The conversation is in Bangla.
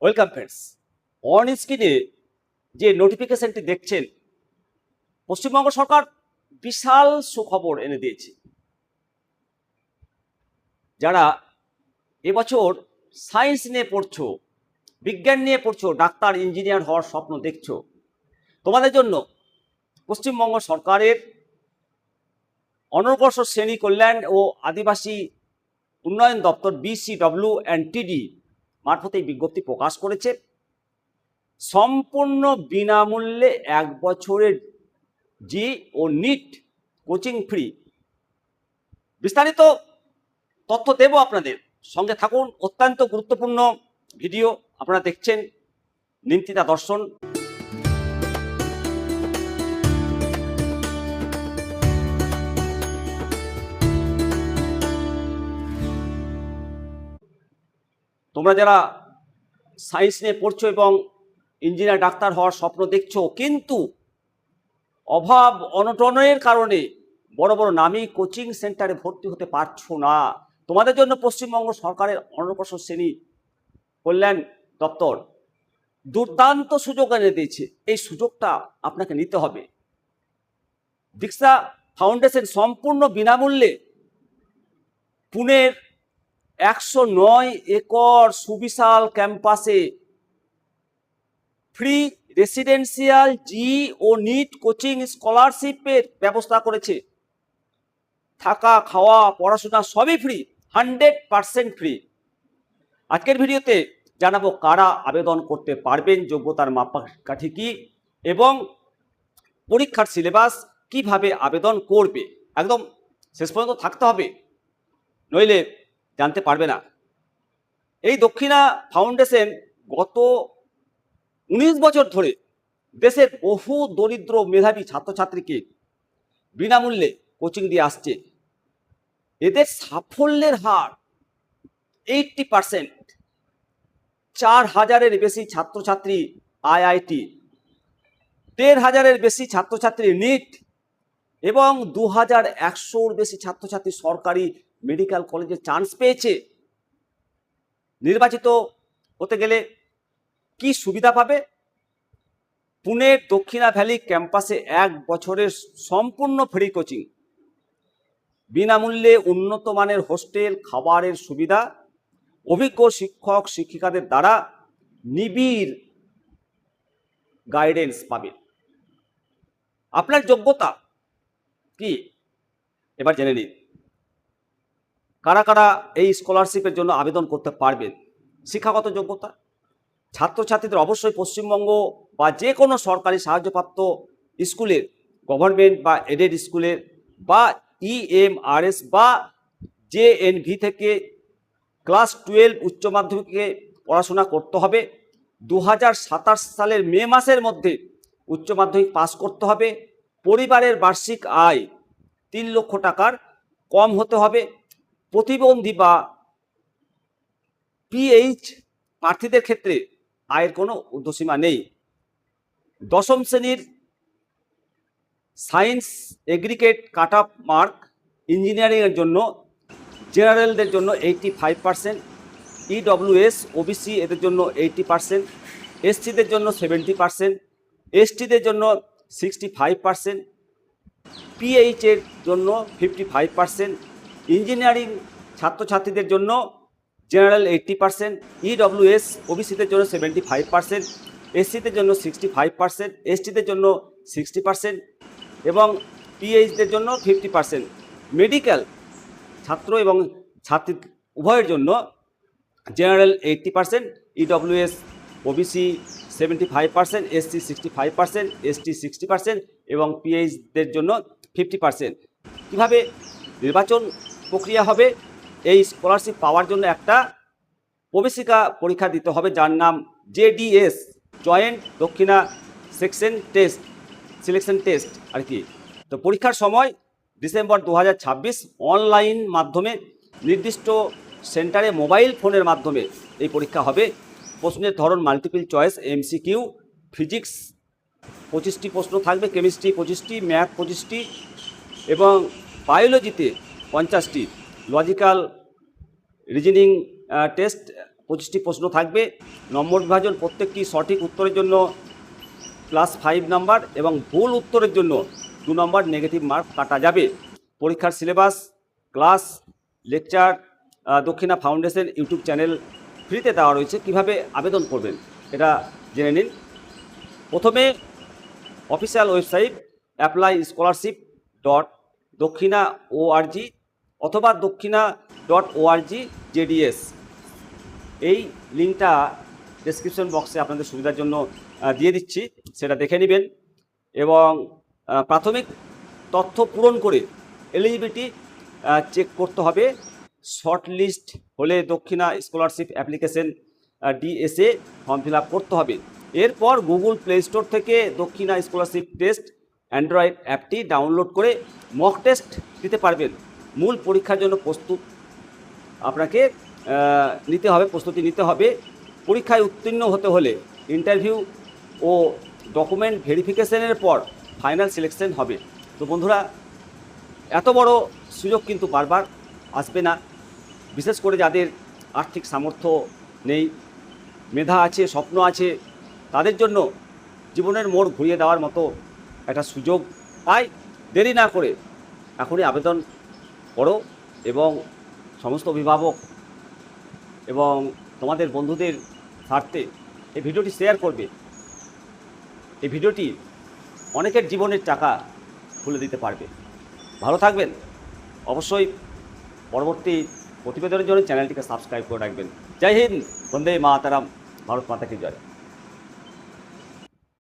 Welcome friends. অন স্ক্রিনে যে নোটিফিকেশনটি দেখছেন, পশ্চিমবঙ্গ সরকার বিশাল সুখবর এনে দিয়েছে। যারা এবছর সায়েন্স নিয়ে পড়ছো, বিজ্ঞান নিয়ে পড়ছো, ডাক্তার ইঞ্জিনিয়ার হওয়ার স্বপ্ন দেখছো, তোমাদের জন্য পশ্চিমবঙ্গ সরকারের অনগ্রসর শ্রেণী কল্যাণ ও আদিবাসী উন্নয়ন দপ্তর BCWNTD মারফতে এই বিজ্ঞপ্তি প্রকাশ করেছে। সম্পূর্ণ বিনামূল্যে 1 বছরের জি ও নিট কোচিং ফ্রি। বিস্তারিত তথ্য দেব আপনাদের, সঙ্গে থাকুন। অত্যন্ত গুরুত্বপূর্ণ ভিডিও আপনারা দেখছেন নিমতিতা দর্শন। তোমরা যারা সায়েন্স নিয়ে পড়ছো এবং ইঞ্জিনিয়ার ডাক্তার হওয়ার স্বপ্ন দেখছো, কিন্তু অভাব অনটনের কারণে বড় বড় নামী কোচিং সেন্টারে ভর্তি হতে পারছো না, তোমাদের জন্য পশ্চিমবঙ্গ সরকারের অনগ্রসর শ্রেণী কল্যাণ দপ্তর দুর্দান্ত সুযোগ এনে দিয়েছে। এই সুযোগটা আপনাকে নিতে হবে। দীক্ষা ফাউন্ডেশন সম্পূর্ণ বিনামূল্যে পুনের 109 একর সুবিশাল ক্যাম্পাসে ফ্রি রেসিডেন্সিয়াল জি ও নিট কোচিং স্কলারশিপের ব্যবস্থা করেছে। থাকা, খাওয়া, পড়াশোনা সবই ফ্রি, 100% ফ্রি। আজকের ভিডিওতে জানাবো কারা আবেদন করতে পারবেন, যোগ্যতার মাপকাঠি কি, এবং পরীক্ষার সিলেবাস কিভাবে আবেদন করবে। একদম শেষ পর্যন্ত থাকতে হবে, নইলে জানতে পারবে না। এই দক্ষিণা ফাউন্ডেশন গত 19 বছর ধরে দেশের বহু দরিদ্র মেধাবী ছাত্রছাত্রীকে বিনামূল্যে কোচিং দিয়ে আসছে। এদের সাফল্যের হার 80%। 4000-এর বেশি ছাত্রছাত্রী IIT, 1500-এর বেশি ছাত্রছাত্রী নিট এবং 2100-র বেশি ছাত্রছাত্রী সরকারি মেডিকেল কলেজে চান্স পেয়েছে। নির্বাচিত হতে গেলে কি সুবিধা পাবে? পুনের দক্ষিণা ভ্যালি ক্যাম্পাসে 1 বছরের সম্পূর্ণ ফ্রি কোচিং, বিনামূল্যে উন্নত মানের হোস্টেল, খাবারের সুবিধা, অভিজ্ঞ শিক্ষক শিক্ষিকাদের দ্বারা নিবিড় গাইডেন্স পাবে। আপনার যোগ্যতা কি এবার জেনে নিন। কারা কারা এই স্কলারশিপের জন্য আবেদন করতে পারবেন? শিক্ষাগত যোগ্যতা, ছাত্রছাত্রীদের অবশ্যই পশ্চিমবঙ্গ বা যে কোনো সরকারি সাহায্যপ্রাপ্ত স্কুলের, গভর্নমেন্ট বা এডেড স্কুলের বা EMRS বা JNV থেকে ক্লাস 12 উচ্চ মাধ্যমিকে পড়াশোনা করতে হবে। 2027 সালের মে মাসের মধ্যে উচ্চ মাধ্যমিক পাস করতে হবে। পরিবারের বার্ষিক আয় 3 লক্ষ টাকার কম হতে হবে। প্রতিবন্ধী বা PH প্রার্থীদের ক্ষেত্রে আয়ের কোনো ঊর্ধ্বসীমা নেই। 10ম শ্রেণীর science aggregate cut off mark, ইঞ্জিনিয়ারিংয়ের জন্য জেনারেলদের জন্য 85%, EWS OBC এদের জন্য 80%, SCদের জন্য 70%, STদের জন্য 65%, PH এর জন্য 55%, ইঞ্জিনিয়ারিং ছাত্রছাত্রীদের জন্য জেনারেল 80%, EWS OBCদের জন্য 75%, SCদের জন্য 65%, STদের জন্য 60% এবং PHদের জন্য 50%। মেডিকেল ছাত্র এবং ছাত্রী উভয়ের জন্য general 80%, EWS OBC 75%, SC 65%, ST 60% এবং PHদের জন্য 50%। কীভাবে নির্বাচন প্রক্রিয়া হবে? এই স্কলারশিপ পাওয়ার জন্য একটা প্রবেশিকা পরীক্ষা দিতে হবে, যার নাম JDS, জয়েন্ট দক্ষিণা সেকশন টেস্ট, সিলেকশন টেস্ট আর কি। তো পরীক্ষার সময় ডিসেম্বর 2026 অনলাইন মাধ্যমে নির্দিষ্ট সেন্টারে মোবাইল ফোনের মাধ্যমে এই পরীক্ষা হবে। প্রশ্নের ধরন মাল্টিপল চয়েস, MCQ, ফিজিক্স 25টি প্রশ্ন থাকবে, কেমিস্ট্রি 25টি, ম্যাথ 25টি এবং বায়োলজিতে 50টি, লজিক্যাল রিজনিং টেস্ট 25টি প্রশ্ন থাকবে। নম্বর বিভাজন প্রত্যেকটি সঠিক উত্তরের জন্য +5 নাম্বার এবং ভুল উত্তরের জন্য 2 নম্বর নেগেটিভ মার্ক কাটা যাবে। পরীক্ষার সিলেবাস, ক্লাস, লেকচার দক্ষিণা ফাউন্ডেশন ইউটিউব চ্যানেল ফ্রিতে দেওয়া রয়েছে। কিভাবে আবেদন করবেন এটা জেনে নিন। প্রথমে অফিসিয়াল ওয়েবসাইট apply scholarship.dakkina.org অথবা dakkina.org/JDS, এই লিঙ্কটা ডেসক্রিপশন বক্সে আপনাদের সুবিধার জন্য দিয়ে দিচ্ছি, সেটা দেখে নেবেন এবং প্রাথমিক তথ্য পূরণ করে এলিজিবিলিটি চেক করতে হবে। শর্ট লিস্ট হলে দক্ষিণা scholarship application DSA form fill up করতে হবে। এরপর গুগল প্লে স্টোর থেকে দক্ষিণা স্কলারশিপ টেস্ট অ্যান্ড্রয়েড অ্যাপটি ডাউনলোড করে মক টেস্ট দিতে পারবেন। মূল পরীক্ষার জন্য আপনাকে প্রস্তুতি নিতে হবে। পরীক্ষায় উত্তীর্ণ হতে হলে ইন্টারভিউ ও ডকুমেন্ট ভেরিফিকেশনের পর ফাইনাল সিলেকশন হবে। তো বন্ধুরা, এত বড় সুযোগ কিন্তু বারবার আসবে না, বিশেষ করে যাদের আর্থিক সামর্থ্য নেই, মেধা আছে, স্বপ্ন আছে, তাদের জন্য জীবনের মোড় ঘুরিয়ে দেওয়ার মতো একটা সুযোগ। তাই দেরি না করে এখনই আবেদন করো এবং সমস্ত অভিভাবক এবং তোমাদের বন্ধুদের স্বার্থে এই ভিডিওটি শেয়ার করবে। এই ভিডিওটি অনেকের জীবনের চাকা খুলে দিতে পারবে। ভালো থাকবেন। অবশ্যই পরবর্তী প্রতিবেদনের জন্য চ্যানেলটিকে সাবস্ক্রাইব করে রাখবেন। জয় হিন্দ, বন্দে মাতরম, ভারত মাতা কি জয়।